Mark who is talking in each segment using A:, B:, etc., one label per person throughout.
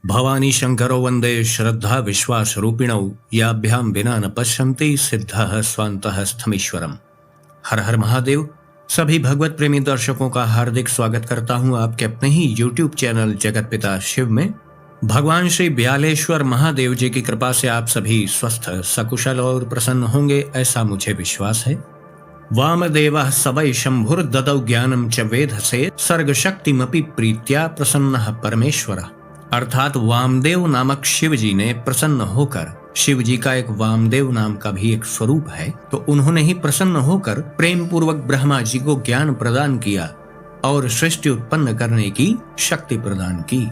A: भवानी शंकरो वंदे श्रद्धा विश्वास रूपिणौ याभ्यां विना न पश्यन्ति सिद्धः स्वान्तः स्थमीश्वरम। हर हर महादेव। सभी भगवत प्रेमी दर्शकों का हार्दिक स्वागत करता हूं आपके अपने ही YouTube चैनल जगत पिता शिव में। भगवान श्री ब्यालेश्वर महादेव जी की कृपा से आप सभी स्वस्थ सकुशल और प्रसन्न होंगे, ऐसा मुझे विश्वास है। वामदेवः स वै शंभुर ददौ ज्ञानम च वेद से सर्ग शक्तिमपि प्रीत्या प्रसन्नः परमेश्वरः। अर्थात वामदेव नामक शिव जी ने प्रसन्न होकर, शिव जी का एक वामदेव नाम का भी एक स्वरूप है, तो उन्होंने ही प्रसन्न होकर प्रेम पूर्वक ब्रह्मा जी को ज्ञान प्रदान किया और सृष्टि उत्पन्न करने की शक्ति प्रदान की।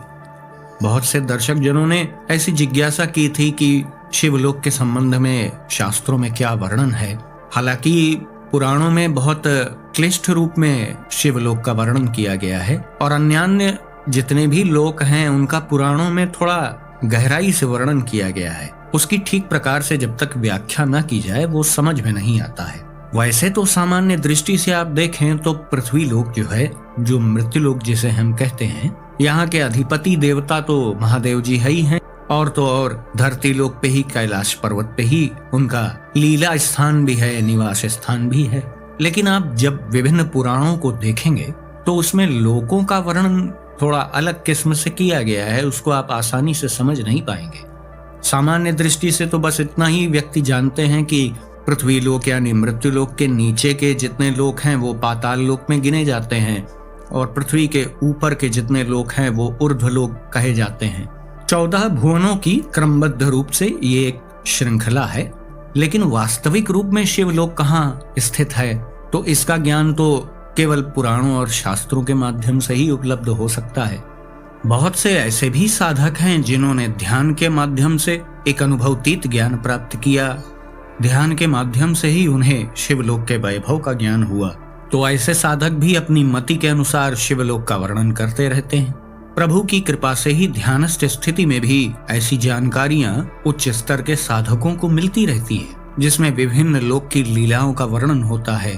A: बहुत से दर्शक जनों ने ऐसी जिज्ञासा की थी कि शिवलोक के संबंध में शास्त्रों में क्या वर्णन है। हालांकि पुराणों में बहुत क्लिष्ट रूप में शिवलोक का वर्णन किया गया है और अन्यान्य जितने भी लोक हैं उनका पुराणों में थोड़ा गहराई से वर्णन किया गया है। उसकी ठीक प्रकार से जब तक व्याख्या न की जाए वो समझ में नहीं आता है। वैसे तो सामान्य दृष्टि से आप देखें तो पृथ्वी लोक जो है, जो मृत्यु लोक जिसे हम कहते हैं, यहाँ के अधिपति देवता तो महादेव जी है ही हैं, और तो और धरती लोक पे ही कैलाश पर्वत पे ही उनका लीला स्थान भी है, निवास स्थान भी है। लेकिन आप जब विभिन्न पुराणों को देखेंगे तो उसमें लोकों का वर्णन थोड़ा अलग किस्म से किया गया है, उसको आप आसानी से समझ नहीं पाएंगे। सामान्य दृष्टि से तो बस इतना ही व्यक्ति जानते हैं कि पृथ्वी लोक यानी मृत्यु लोक के नीचे के जितने लोक हैं वो पाताल लोक में गिने जाते हैं और पृथ्वी के ऊपर के जितने लोक हैं वो ऊर्ध्व लोक कहे जाते हैं। 14 भुवनों की क्रमबद्ध रूप से ये एक श्रृंखला है, लेकिन वास्तविक रूप में शिवलोक कहाँ स्थित है तो इसका ज्ञान तो केवल पुराणों और शास्त्रों के माध्यम से ही उपलब्ध हो सकता है। बहुत से ऐसे भी साधक हैं जिन्होंने ध्यान के माध्यम से एक अनुभवतीत ज्ञान प्राप्त किया। ध्यान के माध्यम से ही उन्हें शिवलोक के वैभव का ज्ञान हुआ। तो ऐसे साधक भी अपनी मति के अनुसार शिवलोक का वर्णन करते रहते हैं। प्रभु की कृपा से ही ध्यानस्थ स्थिति में भी ऐसी जानकारियां उच्च स्तर के साधकों को मिलती रहती है, जिसमें विभिन्न लोक की लीलाओं का वर्णन होता है।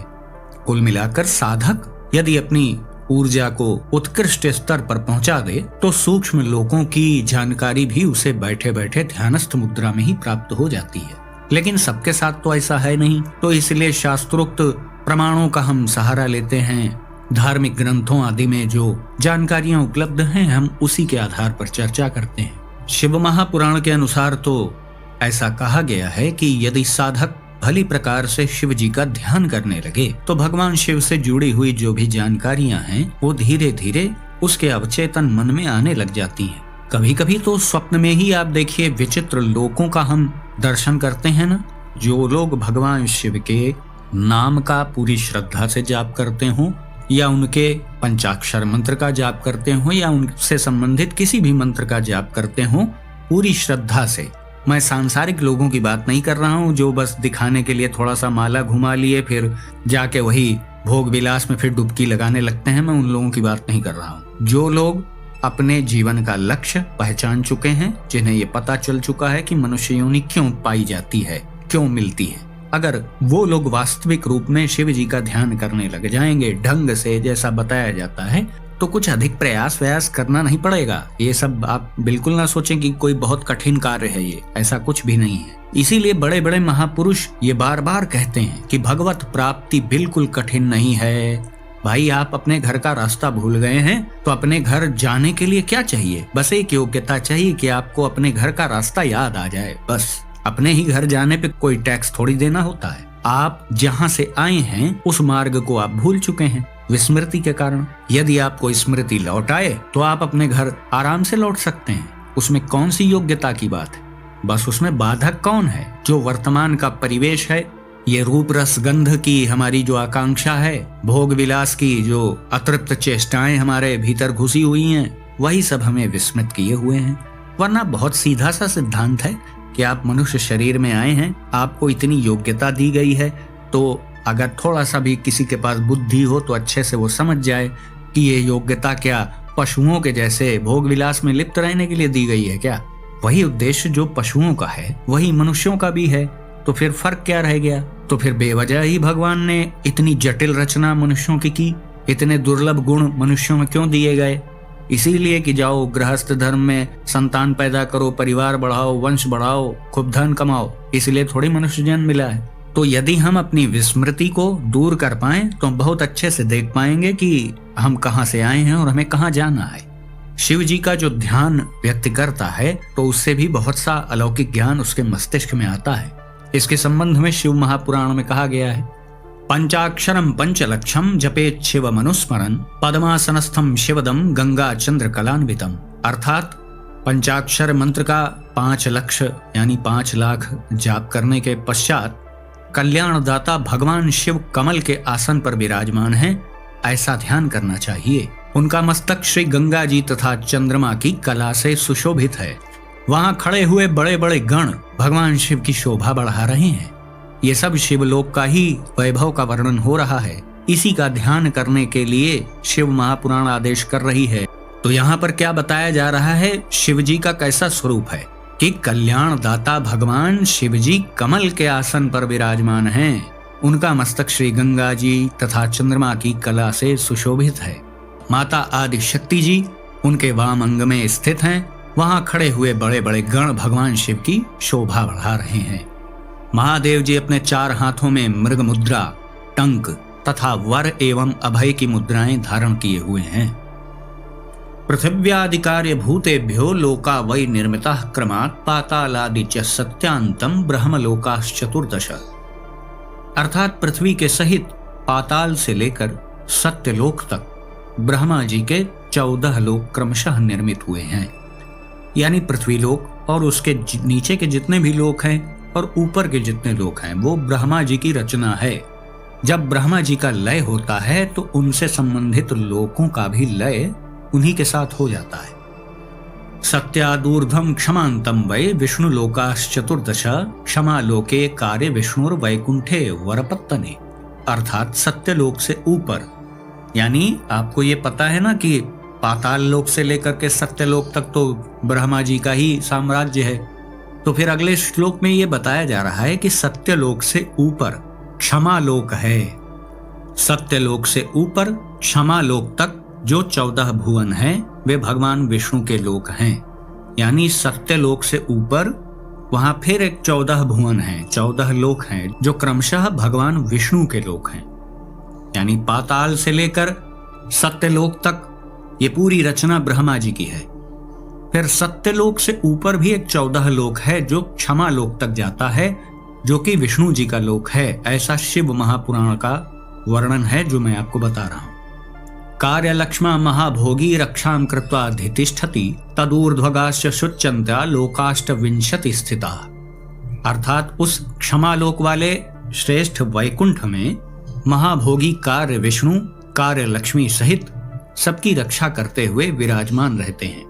A: कुल मिलाकर साधक यदि अपनी ऊर्जा को उत्कृष्ट स्तर पर पहुंचा दे तो सूक्ष्म लोकों की जानकारी भी उसे बैठे बैठे ध्यानस्थ मुद्रा में ही प्राप्त हो जाती है। लेकिन सबके साथ तो ऐसा है नहीं, तो इसलिए शास्त्रोक्त प्रमाणों का हम सहारा लेते हैं। धार्मिक ग्रंथों आदि में जो जानकारियां उपलब्ध हैं हम उसी के आधार पर चर्चा करते हैं। शिव महापुराण के अनुसार तो ऐसा कहा गया है कि यदि साधक भली प्रकार से शिव जी का ध्यान करने लगे तो भगवान शिव से जुड़ी हुई जो भी जानकारियां हैं वो धीरे धीरे उसके अवचेतन मन में आने लग जाती हैं। कभी कभी तो स्वप्न में ही आप देखिए विचित्र लोकों का हम दर्शन करते हैं ना। जो लोग भगवान शिव के नाम का पूरी श्रद्धा से जाप करते हों या उनके पंचाक्षर मंत्र का जाप करते हों या उनसे संबंधित किसी भी मंत्र का जाप करते हों पूरी श्रद्धा से, मैं सांसारिक लोगों की बात नहीं कर रहा हूँ जो बस दिखाने के लिए थोड़ा सा माला घुमा लिए फिर जाके वही भोग विलास में फिर डुबकी लगाने लगते हैं, मैं उन लोगों की बात नहीं कर रहा हूँ। जो लोग अपने जीवन का लक्ष्य पहचान चुके हैं, जिन्हें ये पता चल चुका है कि मनुष्य योनि क्यों पाई जाती है, क्यों मिलती है, अगर वो लोग वास्तविक रूप में शिव जी का ध्यान करने लग जाएंगे ढंग से जैसा बताया जाता है तो कुछ अधिक प्रयास करना नहीं पड़ेगा। ये सब आप बिल्कुल ना सोचें कि कोई बहुत कठिन कार्य है, ये ऐसा कुछ भी नहीं है। इसीलिए बड़े बड़े महापुरुष ये बार बार कहते हैं कि भगवत प्राप्ति बिल्कुल कठिन नहीं है। भाई आप अपने घर का रास्ता भूल गए हैं तो अपने घर जाने के लिए क्या चाहिए, बस एक योग्यता चाहिए कि आपको अपने घर का रास्ता याद आ जाए। बस अपने ही घर जाने पे कोई टैक्स थोड़ी देना होता है। आप जहाँ से आए हैं उस मार्ग को आप भूल चुके हैं विस्मृति के कारण। यदि आपको स्मृति लौट आए तो आप अपने घर आराम से लौट सकते हैं। उसमें कौन सी योग्यता की बात है, बस उसमें बाधक कौन है। जो वर्तमान का परिवेश है, ये रूप रस गंध की हमारी जो आकांक्षा है, भोग विलास की जो अतृप्त चेष्टाएं हमारे भीतर घुसी हुई हैं, वही सब हमें विस्मृत किए हुए हैं। वरना बहुत सीधा सा सिद्धांत है कि आप मनुष्य शरीर में आए हैं, आपको इतनी योग्यता दी गई है, तो अगर थोड़ा सा भी किसी के पास बुद्धि हो तो अच्छे से वो समझ जाए कि ये योग्यता क्या पशुओं के जैसे भोग विलास में लिप्त रहने के लिए दी गई है क्या। वही उद्देश्य जो पशुओं का है वही मनुष्यों का भी है, तो फिर फर्क क्या रह गया। तो फिर बेवजह ही भगवान ने इतनी जटिल रचना मनुष्यों की इतने दुर्लभ गुण मनुष्यों में क्यों दिए गए।
B: इसीलिए कि जाओ गृहस्थ धर्म में संतान पैदा करो, परिवार बढ़ाओ, वंश बढ़ाओ, खूब धन कमाओ, इसलिए थोड़ी मनुष्य जन्म मिला है। तो यदि हम अपनी विस्मृति को दूर कर पाएं तो बहुत अच्छे से देख पाएंगे कि हम कहां से आए हैं और हमें कहां जाना है। शिव जी का जो ध्यान व्यक्ति करता है तो उससे भी बहुत सा अलौकिक ज्ञान उसके मस्तिष्क में आता है। इसके संबंध में शिव महापुराण में कहा गया है, पंचाक्षरम पंचलक्षम जपेत शिव मनुस्मरन पद्मासनस्थम शिवदम गंगा चंद्र कलान्वितम। अर्थात पंचाक्षर मंत्र का 5 लक्ष यानी 5 लाख जाप करने के पश्चात कल्याणदाता भगवान शिव कमल के आसन पर विराजमान हैं, ऐसा ध्यान करना चाहिए। उनका मस्तक श्री गंगा जी तथा चंद्रमा की कला से सुशोभित है। वहां खड़े हुए बड़े बड़े गण भगवान शिव की शोभा बढ़ा रहे हैं। ये सब शिवलोक का ही वैभव का वर्णन हो रहा है। इसी का ध्यान करने के लिए शिव महापुराण आदेश कर रही है। तो यहाँ पर क्या बताया जा रहा है, शिव जी का कैसा स्वरूप है कि कल्याण दाता भगवान शिव जी कमल के आसन पर विराजमान हैं। उनका मस्तक श्री गंगा जी तथा चंद्रमा की कला से सुशोभित है। माता आदि शक्ति जी उनके वाम अंग में स्थित हैं। वहां खड़े हुए बड़े बड़े गण भगवान शिव की शोभा बढ़ा रहे हैं। महादेव जी अपने 4 हाथों में मृग मुद्रा, टंक तथा वर एवं अभय की मुद्राएं धारण किए हुए हैं। पृथिव्यादिकार्य भूतेभ्यो लोका वै निर्मितः क्रमात् पातालादि च सत्यांतम ब्रह्मलोकाश्चतुर्दश। अर्थात पृथ्वी के सहित पाताल से लेकर सत्यलोक तक ब्रह्मा जी के 14 लोक क्रमशः निर्मित हुए हैं। यानी पृथ्वी लोक और उसके नीचे के जितने भी लोक हैं और ऊपर के जितने लोक हैं वो ब्रह्मा जी की रचना है। जब ब्रह्मा जी का लय होता है तो उनसे संबंधित लोकों का भी लय उन्हीं के साथ हो जाता है। सत्यादूर्ध्वं क्षमांतम वै विष्णु लोकाश्चतुर्दश क्षमा लोके कार्य विष्णुर वैकुंठे वरपत्तने। अर्थात सत्यलोक से ऊपर, यानी आपको ये पता है ना कि पाताल लोक से लेकर के सत्यलोक तक तो ब्रह्मा जी का ही साम्राज्य है। तो फिर अगले श्लोक में ये बताया जा रहा है कि सत्यलोक से ऊपर क्षमा लोक है। सत्यलोक से ऊपर क्षमा लोक तक जो 14 भुवन हैं वे भगवान विष्णु के लोक हैं। यानी सत्यलोक से ऊपर वहां फिर एक 14 भुवन हैं, 14 लोक हैं जो क्रमशः भगवान विष्णु के लोक हैं। यानी पाताल से लेकर सत्यलोक तक ये पूरी रचना ब्रह्मा जी की है। फिर सत्यलोक से ऊपर भी एक 14 लोक है जो क्षमा लोक तक जाता है, जो कि विष्णु जी का लोक है। ऐसा शिव महापुराण का वर्णन है जो मैं आपको बता रहा हूं। कार्य लक्ष्मा महाभोगी रक्षाम कृत्वा धितिष्ठति तदूर्ध्वगाश्च शुच्यन्त्या लोकाष्टविंशति स्थिता। अर्थात उस क्षमा लोक वाले श्रेष्ठ वैकुंठ में महाभोगी कार्य विष्णु कार्य लक्ष्मी सहित सबकी रक्षा करते हुए विराजमान रहते हैं।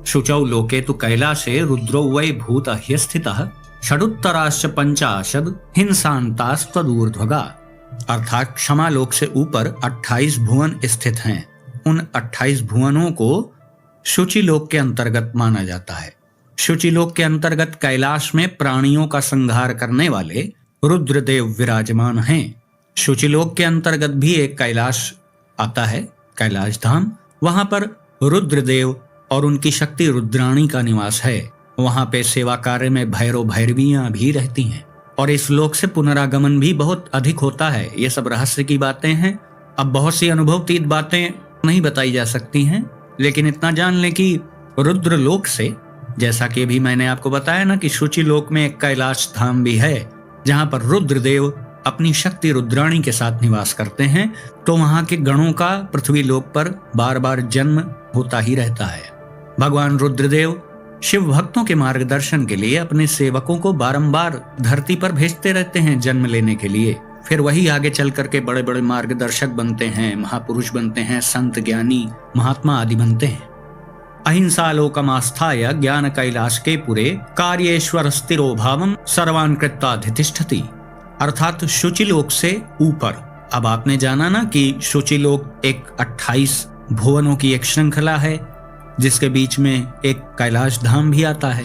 B: शुचौ लोके तु कैलाशे रुद्रो वै भूत ह्यस्थितः षडुत्तराश्च पंचाशद हिंसान्तास्तदूर्ध्वगा। अर्थात क्षमा लोक से ऊपर 28 भुवन स्थित हैं। उन 28 भुवनों को शुचि लोक के अंतर्गत माना जाता है। शुचि लोक के अंतर्गत कैलाश में प्राणियों का संहार करने वाले रुद्रदेव विराजमान हैं। शुचि लोक के अंतर्गत भी एक कैलाश आता है, कैलाश धाम। वहां पर रुद्रदेव और उनकी शक्ति रुद्राणी का निवास है। वहां पे सेवा कार्य में भैरव भैरवियां भी रहती हैं और इस लोक से पुनरागमन भी बहुत अधिक होता है। ये सब रहस्य की बातें हैं। अब बहुत सी अनुभवतीत बातें नहीं बताई जा सकती हैं, लेकिन इतना जान लें कि रुद्र लोक से, जैसा कि अभी मैंने आपको बताया ना कि शुचि लोक में एक कैलाश धाम भी है जहां पर रुद्रदेव अपनी शक्ति रुद्राणी के साथ निवास करते हैं, तो वहां के गणों का पृथ्वी लोक पर बार बार जन्म होता ही रहता है। भगवान रुद्रदेव शिव भक्तों के मार्गदर्शन के लिए अपने सेवकों को बारंबार धरती पर भेजते रहते हैं जन्म लेने के लिए। फिर वही आगे चल करके बड़े बड़े मार्गदर्शक बनते हैं, महापुरुष बनते हैं, संत ज्ञानी महात्मा आदि बनते हैं। अहिंसा लोकमास्थाय ज्ञान कैलाश के पुरे कार्येश्वर स्थिरो भावम सर्वान कृत्वाधितिष्ठति। अर्थात शुचिलोक से ऊपर। अब आपने जाना ना कि शुचिलोक एक 28 भुवनों की एक श्रृंखला है जिसके बीच में एक कैलाश धाम भी आता है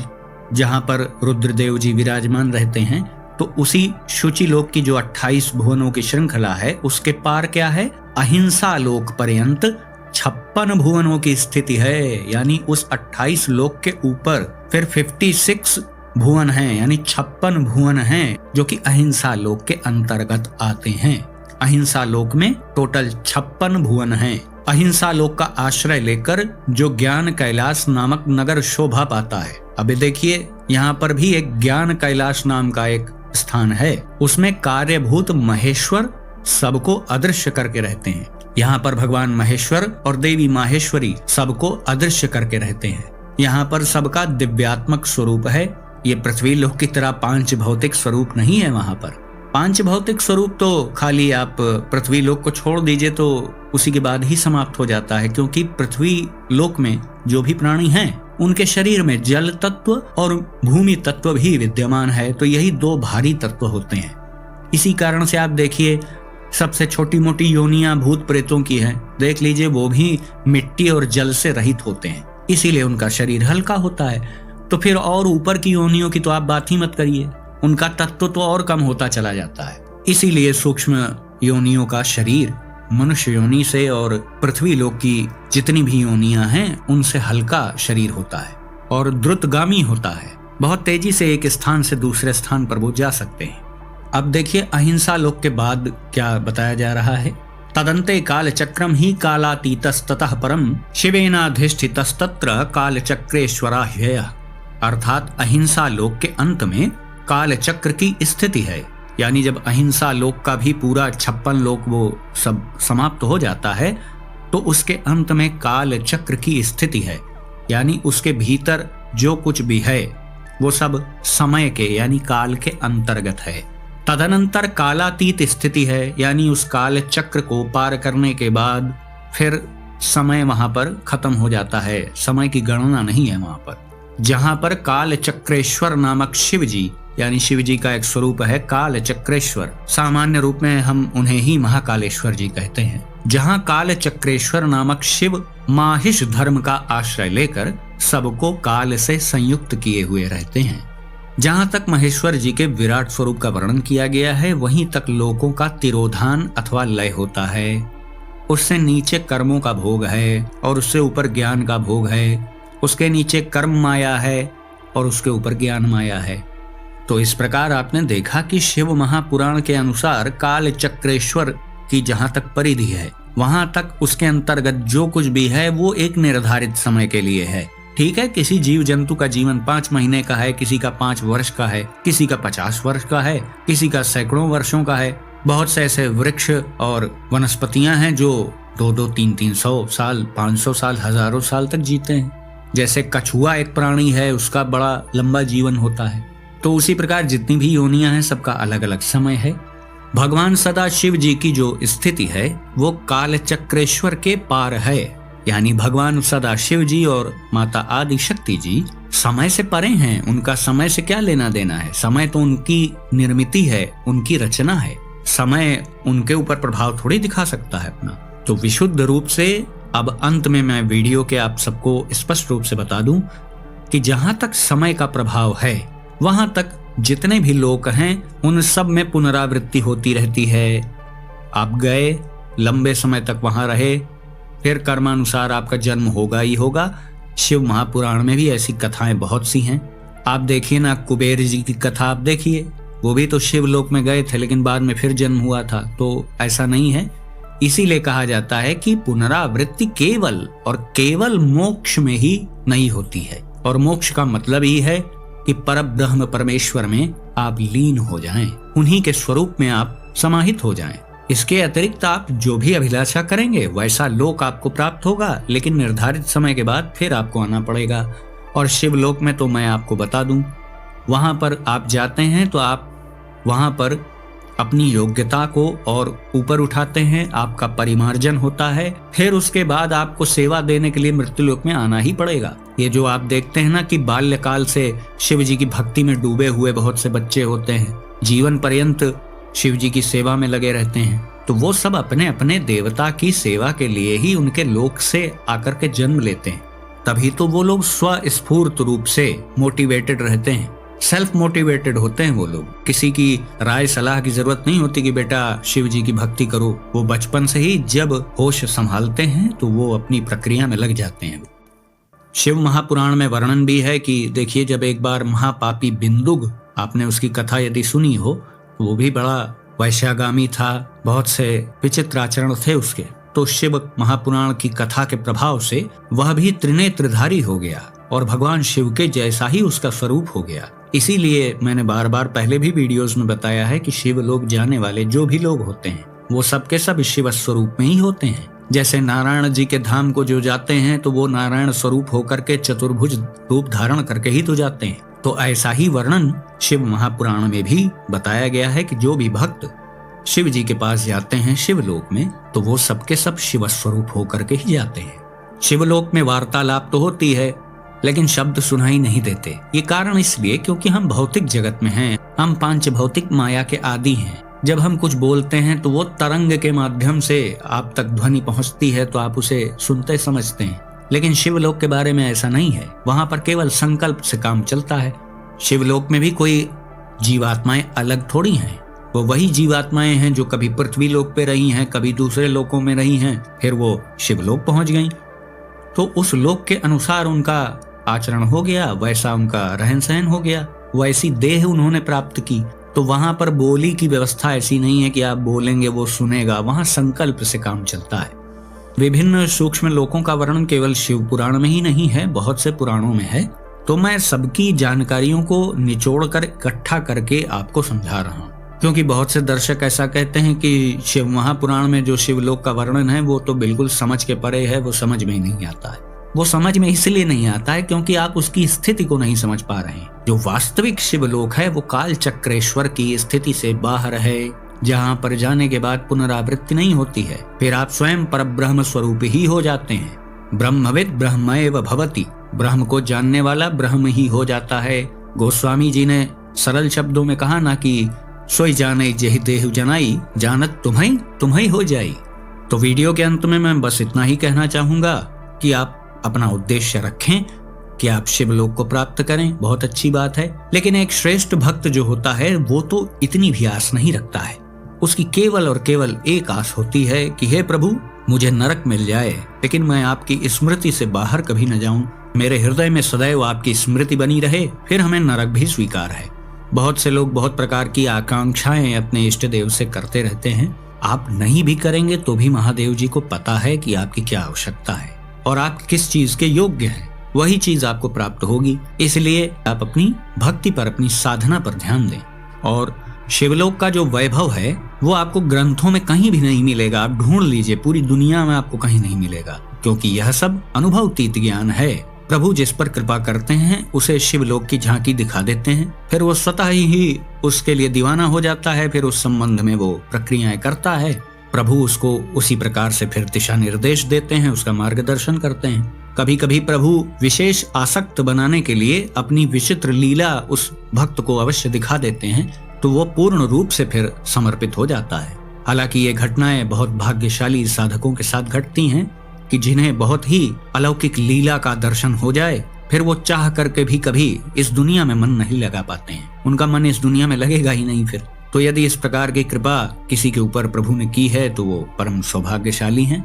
B: जहां पर रुद्रदेव जी विराजमान रहते हैं। तो उसी शुचि लोक की जो 28 भुवनों की श्रृंखला है उसके पार क्या है, अहिंसा लोक पर्यंत 56 भुवनों की स्थिति है, यानी उस 28 लोक के ऊपर फिर 56 भुवन हैं, यानी 56 भुवन हैं जो कि अहिंसा लोक के अंतर्गत आते हैं। अहिंसा लोक में टोटल 56 भुवन हैं। अहिंसा लोक का आश्रय लेकर जो ज्ञान कैलाश नामक नगर शोभा पाता है। अभी देखिए यहाँ पर भी एक ज्ञान कैलाश नाम का एक स्थान है, उसमें कार्यभूत महेश्वर सबको अदृश्य करके रहते हैं। यहाँ पर भगवान महेश्वर और देवी माहेश्वरी सबको अदृश्य करके रहते हैं। यहाँ पर सबका दिव्यात्मक स्वरूप है। ये पृथ्वी लोक की तरह 5 भौतिक स्वरूप नहीं है। वहां पर 5 भौतिक स्वरूप तो खाली आप पृथ्वी लोक को छोड़ दीजिए तो उसी के बाद ही समाप्त हो जाता है, क्योंकि पृथ्वी लोक में जो भी प्राणी हैं उनके शरीर में जल तत्व और भूमि तत्व भी विद्यमान है। तो यही 2 भारी तत्व होते हैं। इसी कारण से आप देखिए सबसे छोटी मोटी योनियां भूत प्रेतों की हैं, देख लीजिए वो भी मिट्टी और जल से रहित होते हैं, इसीलिए उनका शरीर हल्का होता है। तो फिर और ऊपर की योनियों की तो आप बात ही मत करिए, उनका तत्व तो और कम होता चला जाता है। इसीलिए सूक्ष्म योनियों का शरीर मनुष्य योनि से और पृथ्वी लोक की जितनी भी योनियां हैं उनसे हल्का शरीर होता है और द्रुतगामी होता है। बहुत तेजी से एक स्थान से दूसरे स्थान पर वो जा सकते हैं। अब देखिए अहिंसा लोक के बाद क्या बताया जा रहा है। तदन्ते काल चक्रम ही कालातीतस्ततः परम शिवेनाधिष्ठितस्तत्र काल चक्रेश्वरा ह्ययः। अर्थात अहिंसा लोक के अंत में काल चक्र की स्थिति है, यानी जब अहिंसा लोक का भी पूरा 56 लोक वो सब समाप्त हो जाता है तो उसके अंत में काल चक्र की स्थिति है, यानी उसके भीतर जो कुछ भी है वो सब समय के यानी काल के अंतर्गत है। तदनंतर कालातीत स्थिति है, यानी उस काल चक्र को पार करने के बाद फिर समय वहां पर खत्म हो जाता है, समय की गणना नहीं है वहां पर। जहां पर काल चक्रेश्वर नामक शिव जी, यानी शिव जी का एक स्वरूप है काल चक्रेश्वर, सामान्य रूप में हम उन्हें ही महाकालेश्वर जी कहते हैं। जहां काल चक्रेश्वर नामक शिव माहिष धर्म का आश्रय लेकर सबको काल से संयुक्त किए हुए रहते हैं। जहां तक महेश्वर जी के विराट स्वरूप का वर्णन किया गया है वहीं तक लोकों का तिरोधान अथवा लय होता है। उससे नीचे कर्मों का भोग है और उससे ऊपर ज्ञान का भोग है। उसके नीचे कर्म माया है और उसके ऊपर ज्ञान माया है। तो इस प्रकार आपने देखा कि शिव महापुराण के अनुसार काल चक्रेश्वर की जहां तक परिधि है वहां तक उसके अंतर्गत जो कुछ भी है वो एक निर्धारित समय के लिए है। ठीक है, किसी जीव जंतु का जीवन 5 महीने का है, किसी का 5 वर्ष का है, किसी का 50 वर्ष का है, किसी का सैकड़ों वर्षों का है। बहुत से ऐसे वृक्ष और वनस्पतियां हैं जो 200, 300 साल, 500 साल, हजारों साल तक जीते हैं। जैसे कछुआ एक प्राणी है, उसका बड़ा लंबा जीवन होता है। तो उसी प्रकार जितनी भी योनियां हैं सबका अलग अलग समय है। भगवान सदा शिव जी की जो स्थिति है वो काल चक्रेश्वर के पार है, यानी भगवान सदा शिव जी और माता आदि शक्ति जी समय से परे हैं। उनका समय से क्या लेना देना है, समय तो उनकी निर्मिति है, उनकी रचना है। समय उनके ऊपर प्रभाव थोड़ी दिखा सकता है अपना। तो विशुद्ध रूप से अब अंत में मैं वीडियो के आप सबको स्पष्ट रूप से बता दूं कि जहां तक समय का प्रभाव है वहां तक जितने भी लोक हैं उन सब में पुनरावृत्ति होती रहती है। आप गए, लंबे समय तक वहां रहे, फिर कर्मानुसार आपका जन्म होगा ही होगा। शिव महापुराण में भी ऐसी कथाएं बहुत सी हैं। आप देखिए ना, कुबेर जी की कथा आप देखिए, वो भी तो शिवलोक में गए थे लेकिन बाद में फिर जन्म हुआ था। तो ऐसा नहीं है। इसीलिए कहा जाता है कि पुनरावृत्ति केवल और केवल मोक्ष में ही नहीं होती है, और मोक्ष का मतलब ही है कि परब्रह्म परमेश्वर में आप लीन हो जाएं, उन्हीं के स्वरूप में आप समाहित हो जाएं। इसके अतिरिक्त आप जो भी अभिलाषा करेंगे वैसा लोक आपको प्राप्त होगा, लेकिन निर्धारित समय के बाद फिर आपको आना पड़ेगा। और शिवलोक में तो मैं आपको बता दूं, वहां पर आप जाते हैं तो आप वहां पर अपनी योग्यता को और ऊपर उठाते हैं, आपका परिमार्जन होता है, फिर उसके बाद आपको सेवा देने के लिए मृत्युलोक में आना ही पड़ेगा। ये जो आप देखते हैं ना कि बाल्यकाल से शिव जी की भक्ति में डूबे हुए बहुत से बच्चे होते हैं, जीवन पर्यंत शिव जी की सेवा में लगे रहते हैं, तो वो सब अपने अपने देवता की सेवा के लिए ही उनके लोक से आकर के जन्म लेते हैं। तभी तो वो लोग स्वस्फूर्त रूप से मोटिवेटेड रहते हैं। सेल्फ मोटिवेटेड होते हैं वो लोग। किसी की राय सलाह की जरूरत नहीं होती कि बेटा शिव जी की भक्ति करो। वो बचपन से ही जब होश संभालते हैं तो वो अपनी प्रक्रिया में लग जाते हैं। शिव महापुराण में वर्णन भी है कि देखिए, जब एक बार महापापी बिंदुग, आपने उसकी कथा यदि सुनी हो, वो भी बड़ा वैश्यागामी था, बहुत से विचित्र आचरण थे उसके। तो शिव महापुराण की कथा के प्रभाव से वह भी त्रिनेत्रधारी हो गया और भगवान शिव के जैसा ही उसका स्वरूप हो गया। इसीलिए मैंने बार बार पहले भी वीडियोस में बताया है कि शिव लोक जाने वाले जो भी लोग होते हैं वो सब के सब शिव स्वरूप में ही होते हैं। जैसे नारायण जी के धाम को जो जाते हैं तो वो नारायण स्वरूप होकर के चतुर्भुज रूप धारण करके ही तो जाते हैं। तो ऐसा ही वर्णन शिव महापुराण में भी बताया गया है कि जो भी भक्त शिव जी के पास जाते हैं शिवलोक में, तो वो सबके सब शिव स्वरूप होकर के ही जाते हैं। शिवलोक में वार्तालाप तो होती है लेकिन शब्द सुनाई नहीं देते। ये कारण इसलिए क्योंकि हम भौतिक जगत में हैं, हम पांच भौतिक माया के आदि हैं। जब हम कुछ बोलते हैं तो वो तरंग के माध्यम से आप तक ध्वनि पहुंचती है तो आप उसे सुनते समझते हैं। लेकिन शिवलोक के बारे में ऐसा नहीं है, वहां पर केवल संकल्प से काम चलता है। शिवलोक में भी कोई जीवात्माएं अलग थोड़ी हैं, वो वही जीवात्माएं हैं जो कभी पृथ्वी लोक पे रही हैं, कभी दूसरे लोकों में रही हैं, फिर वो शिवलोक पहुंच गईं। तो उस लोक के अनुसार उनका आचरण हो गया, वैसा उनका रहन सहन हो गया, वैसी देह उन्होंने प्राप्त की। तो वहां पर बोली की व्यवस्था ऐसी नहीं है कि आप बोलेंगे वो सुनेगा, वहां संकल्प से काम चलता है। विभिन्न सूक्ष्म लोकों का वर्णन केवल शिव पुराण में ही नहीं है, बहुत से पुराणों में है। तो मैं सबकी जानकारियों को निचोड़ कर इकट्ठा करके आपको समझा रहा हूँ, क्योंकि बहुत से दर्शक ऐसा कहते हैं कि शिव महापुराण में जो शिवलोक का वर्णन है वो तो बिल्कुल समझ के परे है, वो समझ में ही नहीं आता है। वो समझ में इसलिए नहीं आता है क्योंकि आप उसकी स्थिति को नहीं समझ पा रहे हैं। जो वास्तविक शिवलोक है वो काल चक्रेश्वर की स्थिति से बाहर है, जहाँ पर जाने के बाद पुनरावृत्ति नहीं होती है। फिर आप स्वयं परब्रह्म स्वरूप ही हो जाते हैं। ब्रह्मविद ब्रह्मैव भवति, ब्रह्म को जानने वाला ब्रह्म ही हो जाता है। गोस्वामी जी ने सरल शब्दों में कहा ना कि सोई जाने जेहि देहु जनाई, जानत तुम्हें हो जाई। तो वीडियो के अंत में मैं बस इतना ही कहना चाहूंगा कि आप अपना उद्देश्य रखें कि आप शिवलोक को प्राप्त करें, बहुत अच्छी बात है। लेकिन एक श्रेष्ठ भक्त जो होता है वो तो इतनी भी आस नहीं रखता है। उसकी केवल और केवल एक आस होती है कि हे प्रभु, मुझे नरक मिल जाए लेकिन मैं आपकी स्मृति से बाहर कभी न जाऊं, मेरे हृदय में सदैव आपकी स्मृति बनी रहे, फिर हमें नरक भी स्वीकार है। बहुत से लोग बहुत प्रकार की आकांक्षाएं अपने इष्ट देव से करते रहते हैं। आप नहीं भी करेंगे तो भी महादेव जी को पता है कि आपकी क्या आवश्यकता है और आप किस चीज के योग्य हैं, वही चीज आपको प्राप्त होगी। इसलिए आप अपनी भक्ति पर, अपनी साधना पर ध्यान दें। और शिवलोक का जो वैभव है वो आपको ग्रंथों में कहीं भी नहीं मिलेगा। आप ढूंढ लीजिए, पूरी दुनिया में आपको कहीं नहीं मिलेगा, क्योंकि यह सब अनुभवतीत ज्ञान है। प्रभु जिस पर कृपा करते हैं उसे शिवलोक की झांकी दिखा देते हैं, फिर वो स्वतः ही उसके लिए दीवाना हो जाता है, फिर उस संबंध में वो प्रक्रियाएं करता है। प्रभु उसको उसी प्रकार से फिर दिशा निर्देश देते हैं, उसका मार्गदर्शन करते हैं। कभी कभी प्रभु विशेष आसक्त बनाने के लिए अपनी विचित्र लीला उस भक्त को अवश्य दिखा देते हैं, तो वो पूर्ण रूप से फिर समर्पित हो जाता है। हालांकि ये घटनाएं बहुत भाग्यशाली साधकों के साथ घटती हैं कि जिन्हें बहुत ही अलौकिक लीला का दर्शन हो जाए, फिर वो चाह करके भी कभी इस दुनिया में मन नहीं लगा पाते हैं। उनका मन इस दुनिया में लगेगा ही नहीं फिर। तो यदि इस प्रकार की कृपा किसी के ऊपर प्रभु ने की है तो वो परम सौभाग्यशाली हैं।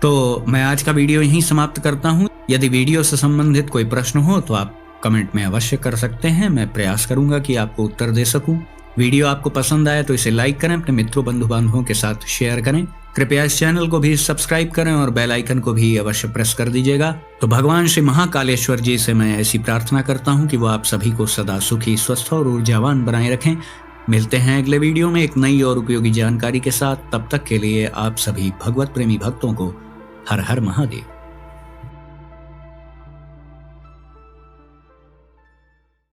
B: तो मैं आज का वीडियो यहीं समाप्त करता हूँ। यदि वीडियो से संबंधित कोई प्रश्न हो तो आप कमेंट में अवश्य कर सकते हैं, मैं प्रयास करूंगा कि आपको उत्तर दे सकूं। वीडियो आपको पसंद आए तो इसे लाइक करें, अपने मित्रों बंधु बांधवों के साथ शेयर करें। कृपया इस चैनल को भी सब्सक्राइब करें और बेल आइकन को भी अवश्य प्रेस कर दीजिएगा। तो भगवान श्री महाकालेश्वर जी से मैं ऐसी प्रार्थना करता हूँ कि वो आप सभी को सदा सुखी, स्वस्थ और ऊर्जावान बनाए रखें। मिलते हैं अगले वीडियो में एक नई और उपयोगी जानकारी के साथ। तब तक के लिए आप सभी भगवत प्रेमी भक्तों को हर हर महादेव।